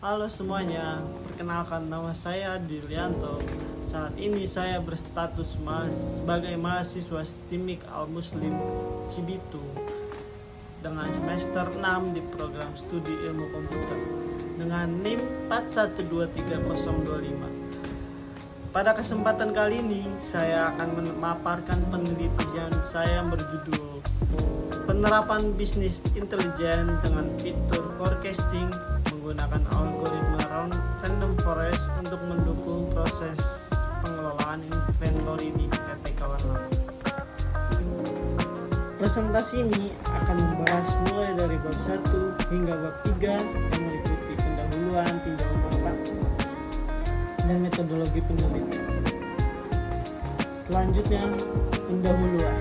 Halo semuanya, perkenalkan nama saya Dilianto. Saat ini saya berstatus sebagai mahasiswa STIMIK Al-Muslim Cibitu dengan semester 6 di program studi ilmu komputer dengan NIM 4123025. Pada kesempatan kali ini saya akan memaparkan penelitian saya yang berjudul Penerapan Bisnis Intelijen dengan Fitur Forecasting menggunakan algoritma Random Forest untuk mendukung proses pengelolaan inventory di PT Kawan Lama. Presentasi ini akan membahas mulai dari bab 1 hingga bab 3 yang meliputi pendahuluan, tinjauan pustaka, dan metodologi penelitian. Selanjutnya, pendahuluan.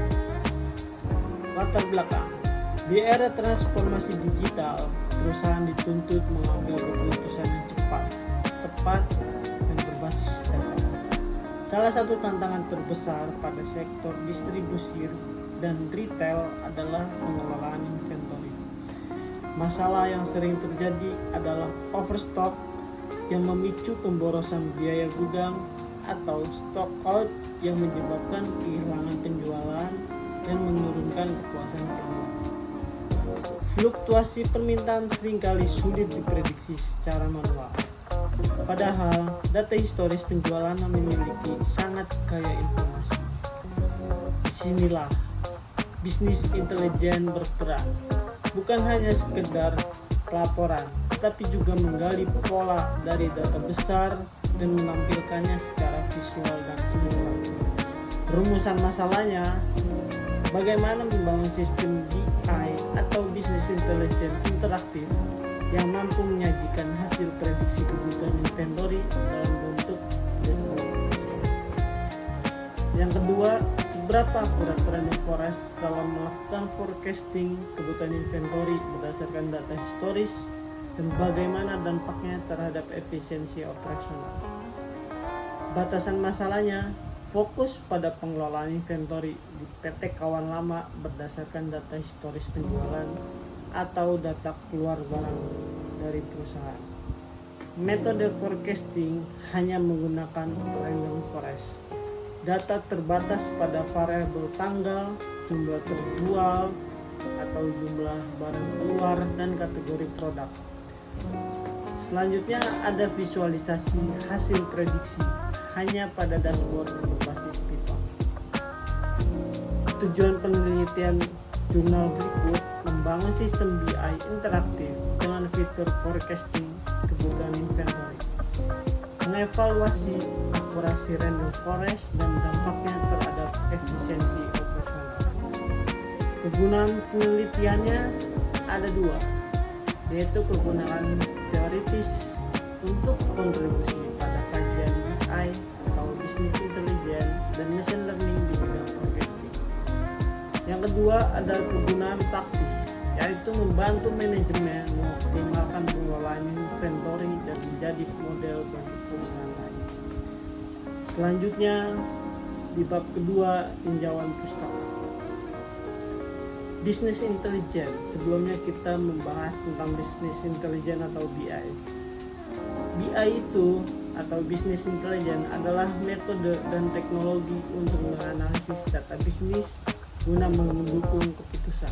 Latar belakang. Di era transformasi digital, perusahaan dituntut mengambil keputusan yang cepat, tepat, dan berbasis data. Salah satu tantangan terbesar pada sektor distribusi dan retail adalah pengelolaan inventory. Masalah yang sering terjadi adalah overstock yang memicu pemborosan biaya gudang atau stock out yang menyebabkan kehilangan penjualan dan menurunkan kepuasan pelanggan. Fluktuasi permintaan seringkali sulit diprediksi secara manual. Padahal, data historis penjualan memiliki sangat kaya informasi. Disinilah bisnis intelijen berperan, bukan hanya sekedar pelaporan, tetapi juga menggali pola dari data besar dan menampilkannya secara visual dan interaktif. Rumusan masalahnya, bagaimana membangun sistem BI atau Business Intelligence interaktif yang mampu menyajikan hasil prediksi kebutuhan inventory dalam bentuk dashboard. Yang kedua, seberapa akurat Random Forest dalam melakukan forecasting kebutuhan inventory berdasarkan data historis dan bagaimana dampaknya terhadap efisiensi operasional. Batasan masalahnya, fokus pada pengelolaan inventory di PT Kawan Lama berdasarkan data historis penjualan atau data keluar barang dari perusahaan. Metode forecasting hanya menggunakan Random Forest. Data terbatas pada variabel tanggal, jumlah terjual, atau jumlah barang keluar, dan kategori produk. Selanjutnya ada visualisasi hasil prediksi hanya pada dashboard berbasis Python. Tujuan penelitian jurnal berikut membangun sistem BI interaktif dengan fitur forecasting kebutuhan inventory, mengevaluasi akurasi Random Forest dan dampaknya terhadap efisiensi operasional. Kegunaan penelitiannya ada dua, yaitu kegunaan teoritis untuk kontribusi pada kajian BI atau Business Intelligence dan Machine Learning di bidang forecasting. Yang kedua adalah kegunaan praktis, yaitu membantu manajemen mengoptimalkan pengelolaan inventory dan menjadi model bagi perusahaan lain. Selanjutnya di bab kedua, tinjauan pustaka. Business Intelligence. Sebelumnya kita membahas tentang Business Intelligence atau BI. BI itu atau Business Intelligence adalah metode dan teknologi untuk menganalisis data bisnis guna mendukung keputusan.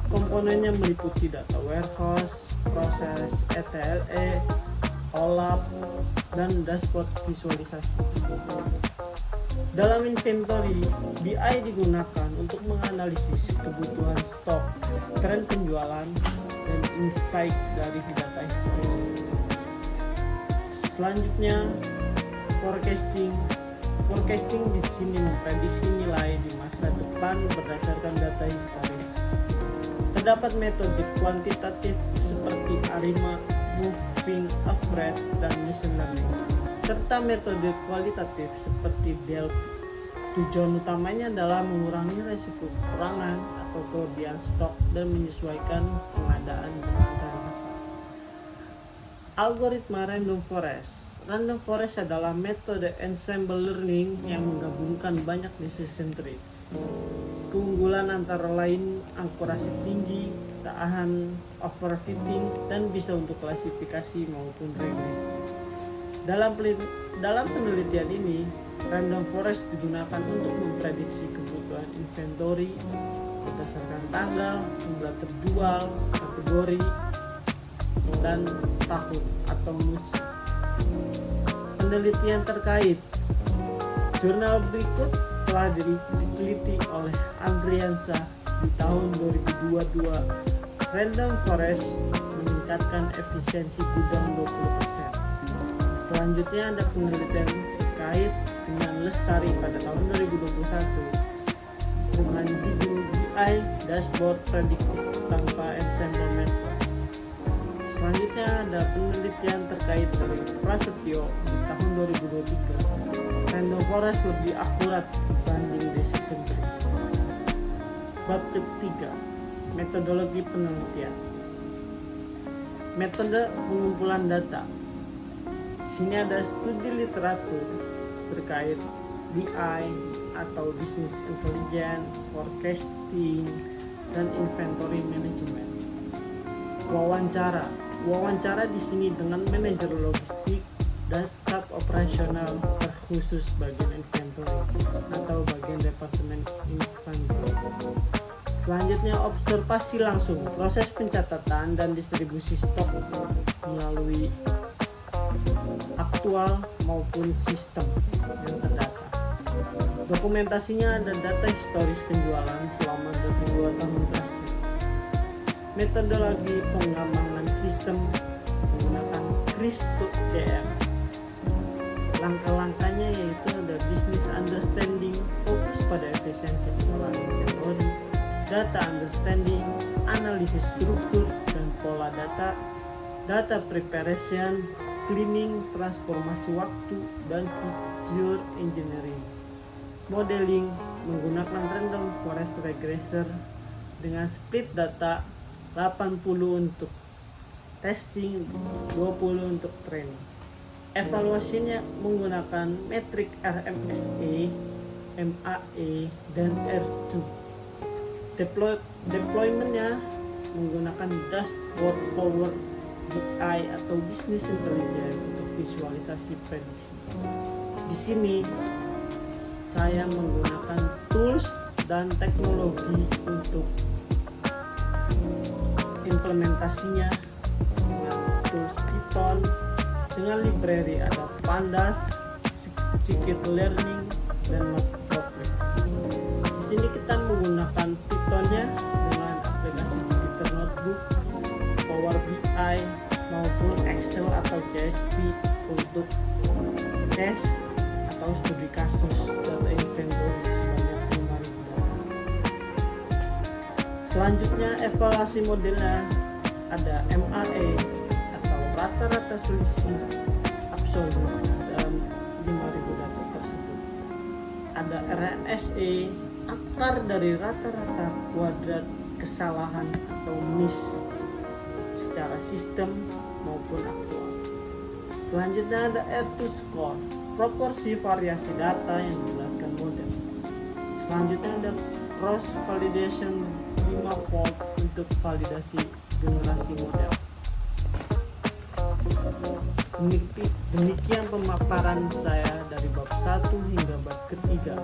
Komponennya meliputi data warehouse, proses ETLE, OLAP, dan dashboard visualisasi. Dalam inventory, BI digunakan untuk menganalisis kebutuhan stok, tren penjualan, dan insight dari data historis. Selanjutnya, forecasting. Forecasting di sini memprediksi nilai di masa depan berdasarkan data historis. Terdapat metode kuantitatif seperti ARIMA, Moving Average, dan Machine Learning, serta metode kualitatif seperti DLP. Tujuan utamanya adalah mengurangi risiko kekurangan atau kelebihan stok dan menyesuaikan pengadaan dengan tren pasar. Algoritma Random Forest. Random Forest adalah metode ensemble learning yang menggabungkan banyak decision tree. Keunggulan antara lain akurasi tinggi, tahan overfitting, dan bisa untuk klasifikasi maupun regresi. Dalam penelitian ini, random forest digunakan untuk memprediksi kebutuhan inventory berdasarkan tanggal, jumlah terjual, kategori, dan tahun atau musim. Penelitian terkait jurnal berikut telah diteliti oleh Andriansa di tahun 2022. Random forest meningkatkan efisiensi gudang 20%. Selanjutnya ada penelitian terkait dengan Lestari pada tahun 2021 dengan judul BI Dashboard Predictive tanpa ensemble method. Selanjutnya ada penelitian terkait dari Prasetyo di tahun 2023. Random forest lebih akurat dibanding decision tree. Bab ketiga, metodologi penelitian. Metode pengumpulan data. Di sini ada studi literatur terkait BI atau Business Intelligence, Forecasting, dan Inventory Management. Wawancara di sini dengan manajer logistik dan staf operasional terkhusus bagian inventory atau bagian departemen inventory. Selanjutnya observasi langsung proses pencatatan dan distribusi stok melalui aktual maupun sistem yang terdata. Dokumentasinya ada data historis penjualan selama 22 tahun terakhir. Metodologi pengembangan sistem menggunakan CRISP-DM. Langkah-langkahnya yaitu ada business understanding, fokus pada efisiensi pengelolaan inventory, data understanding, analisis struktur dan pola data preparation, cleaning, transformasi waktu, dan feature engineering. Modeling menggunakan random forest regressor dengan split data 80 untuk testing, 20 untuk training. Evaluasinya menggunakan metrik RMSE, MAE, dan R2. Deploymentnya menggunakan dashboard Power BI atau Business Intelligence untuk visualisasi prediksi. Di sini saya menggunakan tools dan teknologi untuk implementasinya dengan tools Python dengan library ada Pandas, Scikit-learn, dan Matplotlib. Di sini kita menggunakan Pythonnya dengan aplikasi Jupyter Notebook, Power BI maupun Excel atau JSP untuk tes atau studi kasus data inventory sebanyak 5.000 data. Selanjutnya evaluasi modelnya ada MAE atau rata-rata selisih absolut dalam 5.000 data tersebut. Ada RNSE, akar dari rata-rata kuadrat kesalahan atau miss secara sistem maupun aktual. Selanjutnya ada R2 score, proporsi variasi data yang dijelaskan model. Selanjutnya ada cross validation 5-fold untuk validasi generasi model. Demikian pemaparan saya dari bab 1 hingga bab ketiga.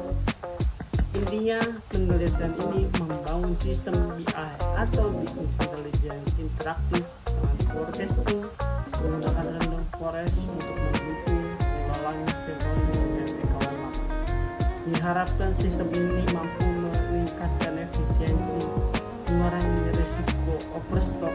Intinya penelitian ini membangun sistem BI atau Business Intelligence interaktif dengan forecasting menggunakan random forest untuk mendukung pengelolaan inventory dan kawan lama. Diharapkan sistem ini mampu meningkatkan efisiensi, mengurangi risiko overstock